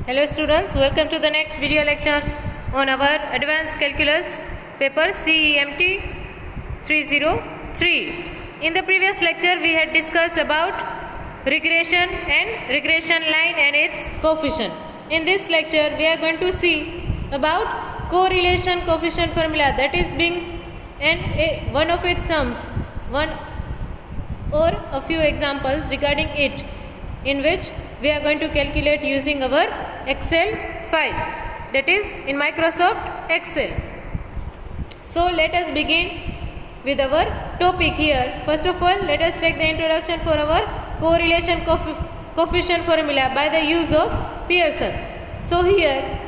Hello students, welcome to the next video lecture on our Advanced Calculus paper CEMT 303. In the previous lecture we had discussed about regression and regression line and its coefficient. In this lecture we are going to see about correlation coefficient formula, that is being one of its sums, one or a few examples regarding it, in which we are going to calculate using our Excel file, that is in Microsoft Excel. So let us begin with our topic here. First of all, let us take the introduction for our correlation coefficient formula by the use of Pearson. So here,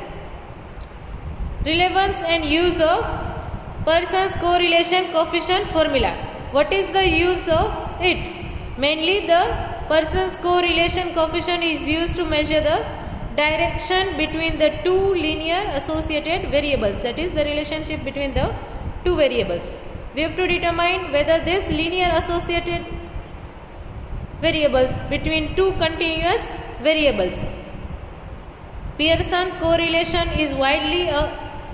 relevance and use of Pearson's correlation coefficient formula. What is the use of it? Mainly the Pearson's correlation coefficient is used to measure the direction between the two linear associated variables, that is the relationship between the two variables. We have to determine whether this linear associated variables between two continuous variables. Pearson correlation is widely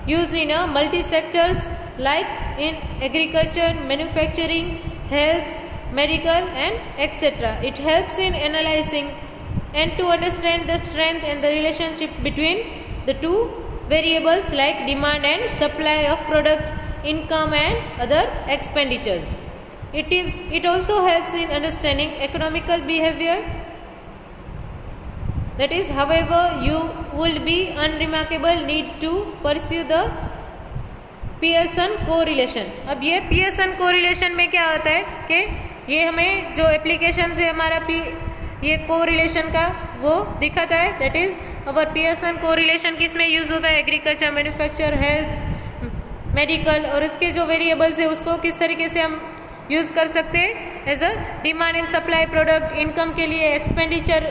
used in multi-sectors like in agriculture, manufacturing, health, medical and etc. It helps in analyzing and to understand the strength and the relationship between the two variables like demand and supply of product, income and other expenditures. It also helps in understanding economical behavior. That is, however, you will be unremarkable need to pursue the Pearson correlation. अब ये Pearson correlation में क्या होता है कि ये हमें जो एप्लीकेशन से हमारा ये कोरिलेशन का वो दिखाता है, that is our Pearson correlation किस में यूज होता है, एग्रीकल्चर, मैन्युफैक्चर, हेल्थ, मेडिकल, और इसके जो वेरिएबल्स है उसको किस तरीके से हम यूज कर सकते हैं as a demand and supply, product, income के लिए, एक्सपेंडिचर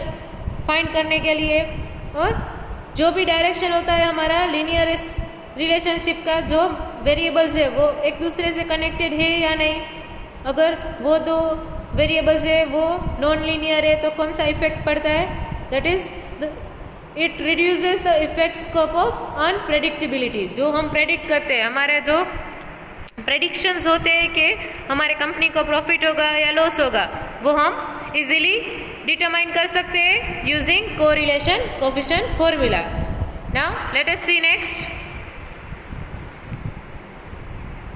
फाइंड करने के लिए, और जो भी डायरेक्शन होता है हमारा लीनियर रिलेशनशिप का, जो वेरिएबल्स है वो एक दूसरे से कनेक्टेड है या नहीं, अगर वो दो वेरिएबल्स है वो नॉन लीनियर है तो कौन सा इफेक्ट पड़ता है, that is it reduces the effect scope of unpredictability. जो हम प्रेडिक्ट करते हैं, हमारे जो प्रेडिक्शंस होते हैं कि हमारे कंपनी को प्रॉफिट होगा या लॉस होगा, वो हम इजीली डिटरमाइन कर सकते हैं using correlation coefficient formula. Now let us see next.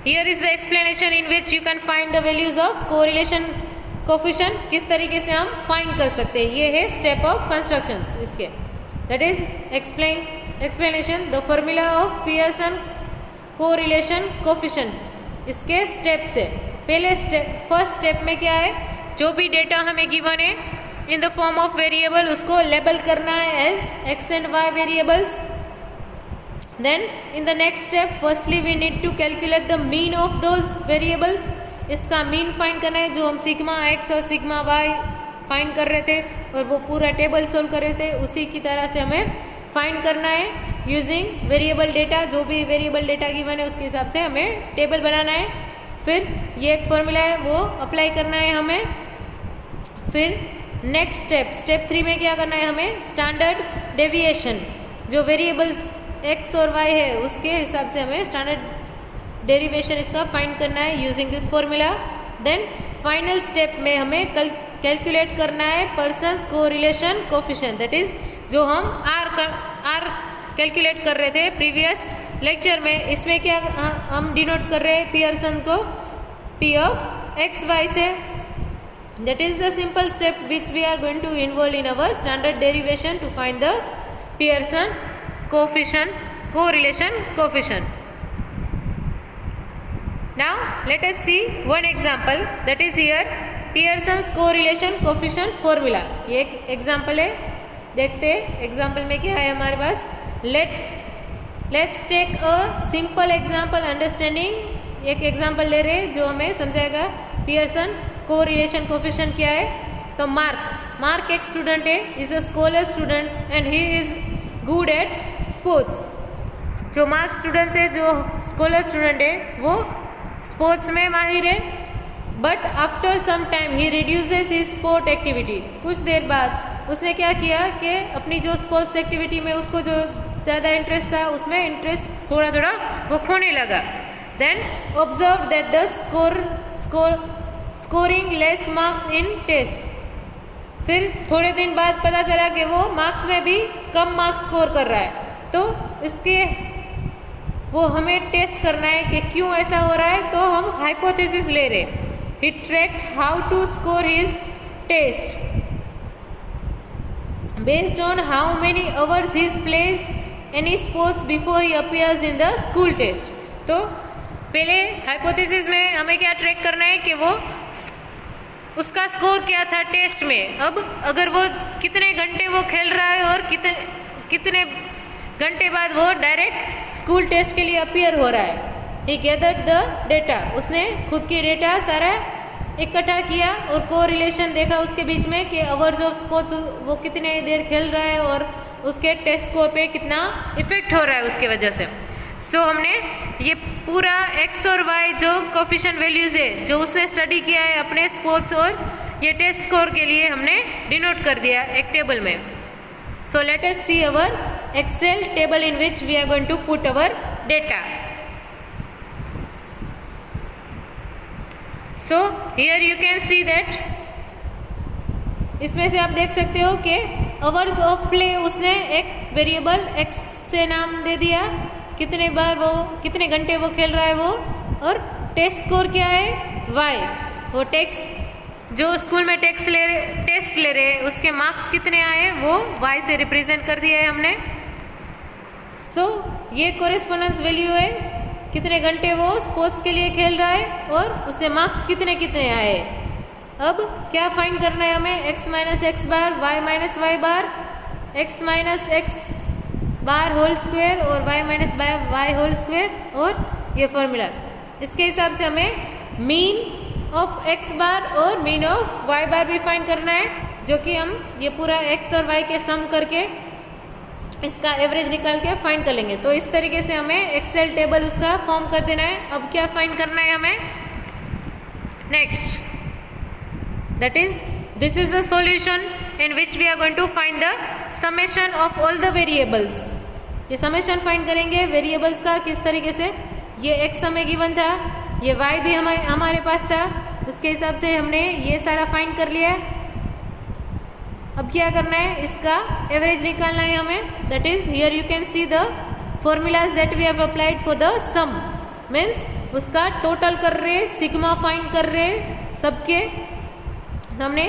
Here is the explanation in which you can find the values of correlation coefficient. किस तरीके से हम find कर सकते हैं, ये है step of constructions इसके. That is explanation the formula of Pearson correlation coefficient. इसके steps है. पहले फर्स्ट स्टेप में क्या है, जो भी डेटा हमें गिवन है in the form of variable उसको लेबल करना है as x and y variables. Then in the next step, firstly we need to calculate the mean of those variables. इसका मीन फाइंड करना है, जो हम सिग्मा x और सिग्मा y फाइंड कर रहे थे और वो पूरा टेबल सोल्व कर रहे थे, उसी की तरह से हमें फाइंड करना है यूजिंग वेरिएबल डेटा. जो भी वेरिएबल डेटा गिवन है उसके हिसाब से हमें टेबल बनाना है. फिर ये एक फॉर्मूला है वो अप्लाई करना है हमें. फिर नेक्स्ट स्टेप 3 में क्या करना है, हमें स्टैंडर्ड डेविएशन, जो वेरिएबल्स x और y है उसके हिसाब से हमें स्टैंडर्ड डेरिवेशन इसका फाइंड करना है using this formula. Then final step में हमें कैलकुलेट करना है Pearson's correlation coefficient, that is जो हम r कैलकुलेट कर रहे थे प्रीवियस लेक्चर में. इसमें क्या हम डिनोट कर रहे हैं पियर्सन को p ऑफ x y से. That is the simple step which we are going to involve in our standard derivation to find the Pearson coefficient, correlation coefficient. Now let us see one example, that is here Pearson's correlation coefficient formula. ये एक example है, देखते हैं example में क्या है हमारे पास. Let's take a simple example understanding. एक example ले रहे हैं जो हमें समझाएगा Pearson correlation coefficient क्या है. तो मार्क एक स्टूडेंट है, is a scholar student and he is good at sports. जो मार्क स्टूडेंट है, जो स्कॉलर स्टूडेंट है, वो स्पोर्ट्स में माहिर है, बट आफ्टर सम टाइम ही रिड्यूसेस हिज स्पोर्ट एक्टिविटी. कुछ देर बाद उसने क्या किया कि अपनी जो स्पोर्ट्स एक्टिविटी में उसको जो ज़्यादा इंटरेस्ट था उसमें इंटरेस्ट थोड़ा थोड़ा वो खोने लगा. Then observe that the scoring less marks in test. फिर थोड़े दिन बाद पता चला कि वो मार्क्स में भी कम मार्क्स स्कोर कर रहा है. तो इसके वो हमें टेस्ट करना है कि क्यों ऐसा हो रहा है. तो हम हाइपोथेसिस ले रहे. He tracked how to score his test based on how many hours he plays any sports before he appears in the school test. तो पहले हाइपोथेसिस में हमें क्या ट्रैक करना है कि वो उसका स्कोर क्या था टेस्ट में. अब अगर वो कितने घंटे वो खेल रहा है और कितने घंटे बाद वो डायरेक्ट स्कूल टेस्ट के लिए अपीयर हो रहा है. ही गैदर्ड द डेटा. उसने खुद की डेटा सारा इकट्ठा किया और कोरिलेशन देखा उसके बीच में कि आवर्स ऑफ स्पोर्ट्स वो कितने देर खेल रहा है और उसके टेस्ट स्कोर पे कितना इफेक्ट हो रहा है उसकी वजह से. सो हमने ये पूरा एक्स और वाई जो कोफिशिएंट वैल्यूज है जो उसने स्टडी किया है अपने स्पोर्ट्स और ये टेस्ट स्कोर के लिए हमने डिनोट कर दिया एक टेबल में. So let us see our Excel table in which we are going to put our data. So here you can see that इसमें से आप देख सकते हो कि आवर्स ऑफ प्ले उसने एक वेरिएबल x से नाम दे दिया, कितने बार वो कितने घंटे वो खेल रहा है वो, और टेस्ट स्कोर क्या है y. वो टेक्स्ट जो स्कूल में टेस्ट ले रहे उसके मार्क्स कितने आए वो y से रिप्रेजेंट कर दिया है हमने. सो ये कोरेस्पोंडेंस वैल्यू है, कितने घंटे वो स्पोर्ट्स के लिए खेल रहा है और उससे मार्क्स कितने कितने आए. अब क्या फाइंड करना है हमें, x minus X bar y minus Y bar, x minus X bar whole square और y minus Y whole square और ये फॉर्मूला. इसके हिसाब से हमें मीन ऑफ x बार और मीन ऑफ y बार भी फाइंड करना है, जो कि हम ये पूरा x और y के सम करके इसका एवरेज निकाल के फाइंड कर लेंगे. तो इस तरीके से हमें एक्सेल टेबल उसका फॉर्म कर देना है. अब क्या फाइंड करना है हमें next, that is this is the solution in which we are going to find the summation of all the variables. ये समेशन फाइंड करेंगे वेरिएबल्स का किस तरीके से. ये x हमें गिवन था, ये y भी हमारे पास था, उसके हिसाब से हमने ये सारा फाइंड कर लिया. अब क्या करना है, इसका एवरेज निकालना है हमें. That is here you can see the formulas that we have applied for the sum. Means उसका टोटल कर रहे, सिग्मा फाइंड कर रहे सबके. हमने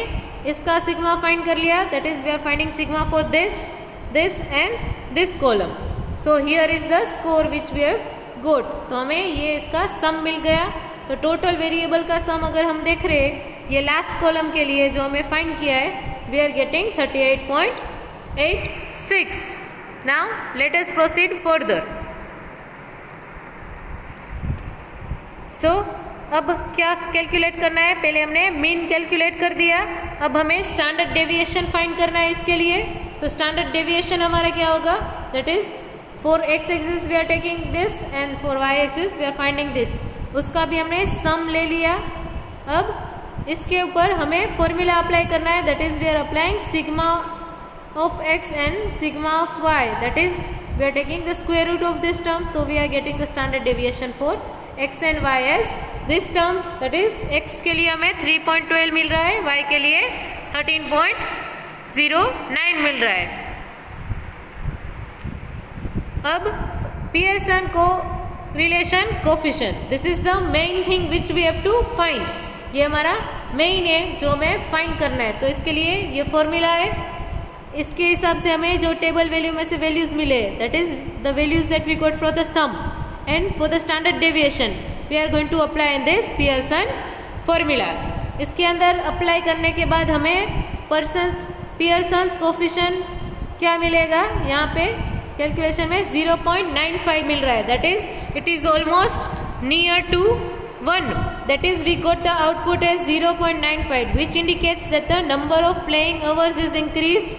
इसका सिग्मा फाइंड कर लिया. That is we are finding sigma for this and this column. So here is the score which we have got. तो हमें ये इसका सम मिल गया. तो टोटल वेरिएबल का सम अगर हम देख रहे ये लास्ट कॉलम के लिए जो हमें फाइंड किया है, we are getting 38.86. Now let us proceed further. So अब क्या कैलकुलेट करना है, पहले हमने मीन कैलकुलेट कर दिया. अब हमें स्टैंडर्ड डेविएशन फाइंड करना है इसके लिए. तो स्टैंडर्ड डेविएशन हमारा क्या होगा, that is for x axis we are taking this and for y axis we are finding this. उसका भी हमने सम ले लिया. अब इसके ऊपर हमें फॉर्मूला अप्लाई करना है. That is we are applying sigma of x and sigma of y. That is we are taking the square root of this term. So we are getting the standard deviation for x and y as this terms. That is x के लिए हमें 3.12 मिल रहा है, y के लिए 13.09 मिल रहा है. अब Pearson correlation coefficient, this is the main thing which we have to find. ये हमारा मेन है जो हमें फाइंड करना है. तो इसके लिए ये फॉर्मूला है. इसके हिसाब से हमें जो टेबल वैल्यू में से वैल्यूज मिले, that is the values that we got for the sum and for the standard deviation we are going to apply in this Pearson formula. इसके अंदर अप्लाई करने के बाद हमें पियर्सन कोफिशिएंट क्या मिलेगा, यहाँ पे कैलकुलेशन में 0.95 मिल रहा है. That is it is almost near to 1. That is we got the output as 0.95, which indicates that the number of playing hours is increased.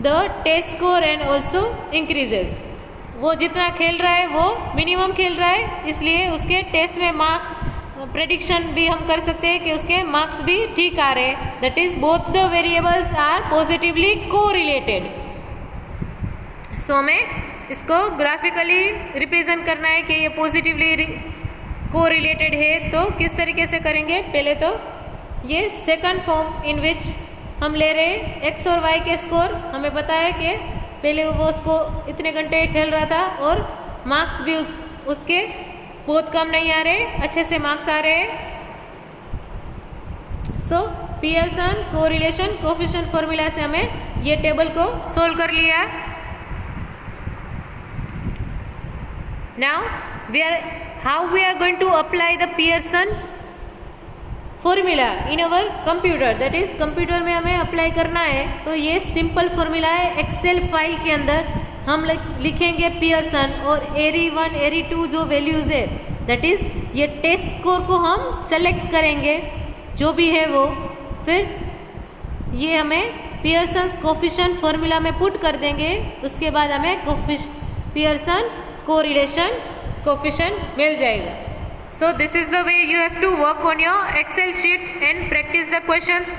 The test score and also increases. वो जितना खेल रहा है वो मिनिमम खेल रहा है, इसलिए उसके टेस्ट में प्रेडिक्शन भी हम कर सकते हैं कि उसके मार्क्स भी ठीक आ रहे हैं. That is both the variables are positively correlated. So हमें इसको ग्राफिकली रिप्रेजेंट करना है कि ये पॉजिटिवली कोरिलेटेड है. तो किस तरीके से करेंगे? पहले तो ये सेकंड फॉर्म इन विच हम ले रहे हैं एक्स और वाई के स्कोर. हमें पता है कि पहले वो उसको इतने घंटे खेल रहा था और मार्क्स भी उसके बहुत कम नहीं आ रहे, अच्छे से मार्क्स आ रहे हैं. So Pearson correlation coefficient formula से हमें ये टेबल को सोल्व कर लिया. Now how we are going to apply the Pearson formula in our computer. That is computer में हमें अप्लाई करना है. तो ये सिंपल फॉर्मूला है. एक्सेल फाइल के अंदर हम लिखेंगे पियर्सन और एरी 1 एरी 2 जो वैल्यूज है, दैट इज ये टेस्ट स्कोर को हम सेलेक्ट करेंगे जो भी है वो. फिर ये हमें पियर्सन कोफिशिएंट फॉर्मूला में पुट कर देंगे. उसके बाद हमें पियर्सन कोरिलेशन कोफिशिएंट मिल जाएगा. So this is the way you have to work on your Excel sheet and practice the questions.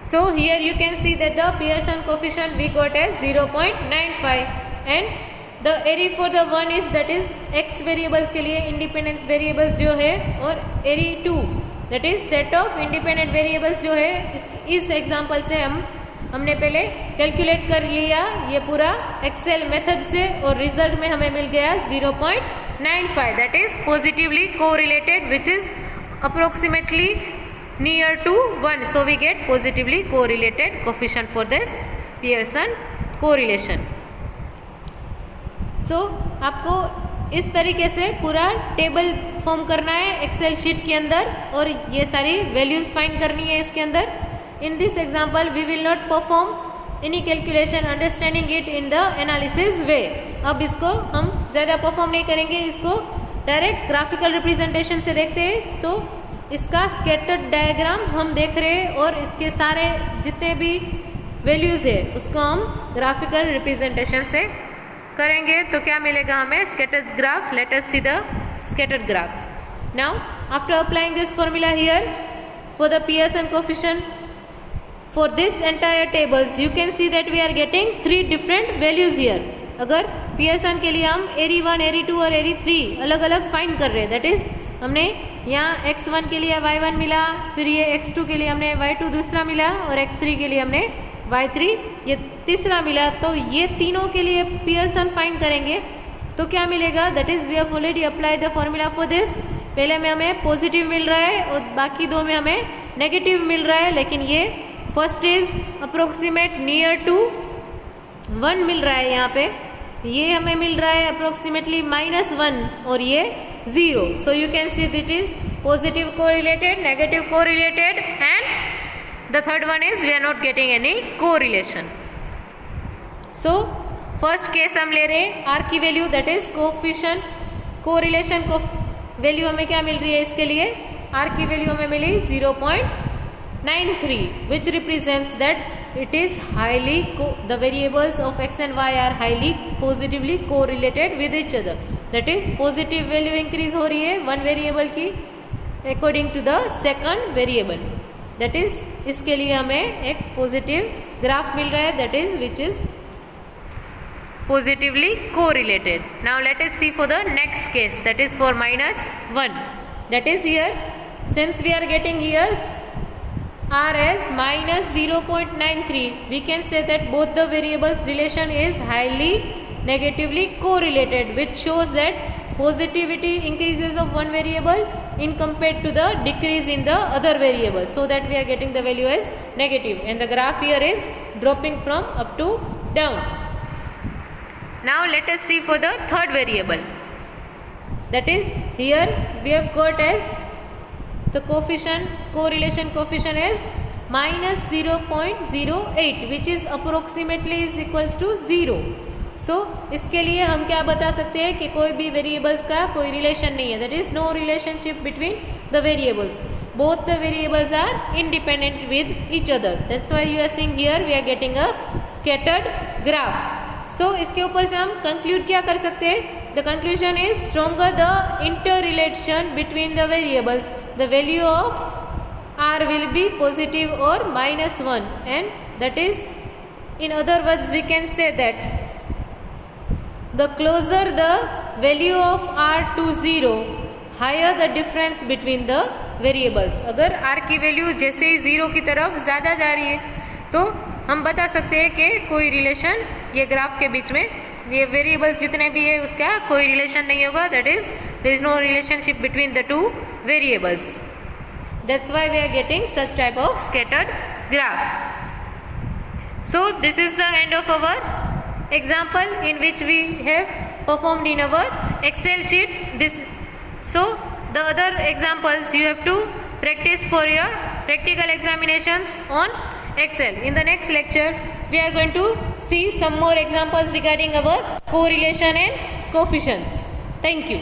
So here you can see that the Pearson coefficient we got as 0.95 and the area for the one is that is x variables के लिए independence variables जो है और area 2 that is set of independent variables जो है इस example से हमने पहले कैलकुलेट कर लिया ये पूरा एक्सेल मेथड से और रिजल्ट में हमें मिल गया 0.95 that is positively correlated which is approximately near to 1. So we get positively correlated coefficient for this Pearson correlation. So आपको इस तरीके से पूरा टेबल फॉर्म करना है एक्सेल शीट के अंदर और ये सारी वैल्यूज फाइंड करनी है इसके अंदर. In this example, we will not perform any calculation understanding it in the analysis way. अब इसको हम ज़्यादा परफॉर्म नहीं करेंगे, इसको डायरेक्ट ग्राफिकल रिप्रेजेंटेशन से देखते हैं. तो इसका स्कैटर्ड डायग्राम हम देख रहे हैं और इसके सारे जितने भी वैल्यूज़ है उसको हम ग्राफिकल रिप्रेजेंटेशन से करेंगे. तो क्या मिलेगा हमें? Scattered graph. Late us see the scattered graphs. Now after applying this formula here for the Pearson coefficient for this entire tables you can see that we are getting 3 different values here. अगर Pearson के लिए हम एरी 1 एरी 2 और एरी 3 अलग अलग find कर रहे हैं. दैट इज हमने यहाँ x1 के लिए y1 मिला, फिर ये x2 के लिए हमने y2 दूसरा मिला और x3 के लिए हमने y3 ये तीसरा मिला. तो ये तीनों के लिए पियर्सन फाइंड करेंगे तो क्या मिलेगा? That is we have already applied the formula for this. पहले में हमें पॉजिटिव मिल रहा है और बाकी दो में हमें नेगेटिव मिल रहा है. लेकिन ये first is approximate near to 1 मिल रहा है. यहाँ पे ये हमें मिल रहा है अप्रोक्सीमेटली -1 और ये 0. So you can see that is positive correlated, negative correlated and the third one is we are not getting any correlation. So first case हम ले रहे हैं आर की value that is coefficient correlation को value हमें क्या मिल रही है इसके लिए? आर की वैल्यू हमें मिली 0.93 which represents that it is highly the variables of x and y are highly positively correlated with each other. That is positive value increase हो रही है one variable की according to the second variable. That is इसके लिए हमें एक positive graph मिल रहा है that is which is positively correlated. Now let us see for the next case that is for -1. That is here since we are getting here R as -0.93 we can say that both the variables relation is highly negatively correlated which shows that positivity increases of one variable in compared to the decrease in the other variable, so that we are getting the value as negative and the graph here is dropping from up to down. Now let us see for the third variable that is here we have got as the coefficient correlation coefficient is -0.08 which is approximately is equals to 0. So इसके लिए हम क्या बता सकते हैं कि कोई भी वेरिएबल्स का कोई रिलेशन नहीं है. That is no relationship between the variables. Both the variables are independent with each other. That's why you are seeing here we are getting a scattered graph. So इसके ऊपर से हम कंक्लूड क्या कर सकते हैं the conclusion is stronger the interrelation between the variables, the value of r will be positive or -1, and that is, in other words we can say that the closer the value of r to 0, higher the difference between the variables. अगर r की value जैसे ही 0 की तरफ ज़्यादा जा रही है तो हम बता सकते हैं कि कोई रिलेशन ये ग्राफ के बीच में, ये वेरिएबल्स जितने भी है उसका कोई रिलेशन नहीं होगा, that is there is no relationship between the two variables. That's why we are getting such type of scattered graph. So this is the end of our example in which we have performed in our Excel sheet. So the other examples you have to practice for your practical examinations on Excel. In the next lecture we are going to see some more examples regarding our correlation and coefficients. Thank you.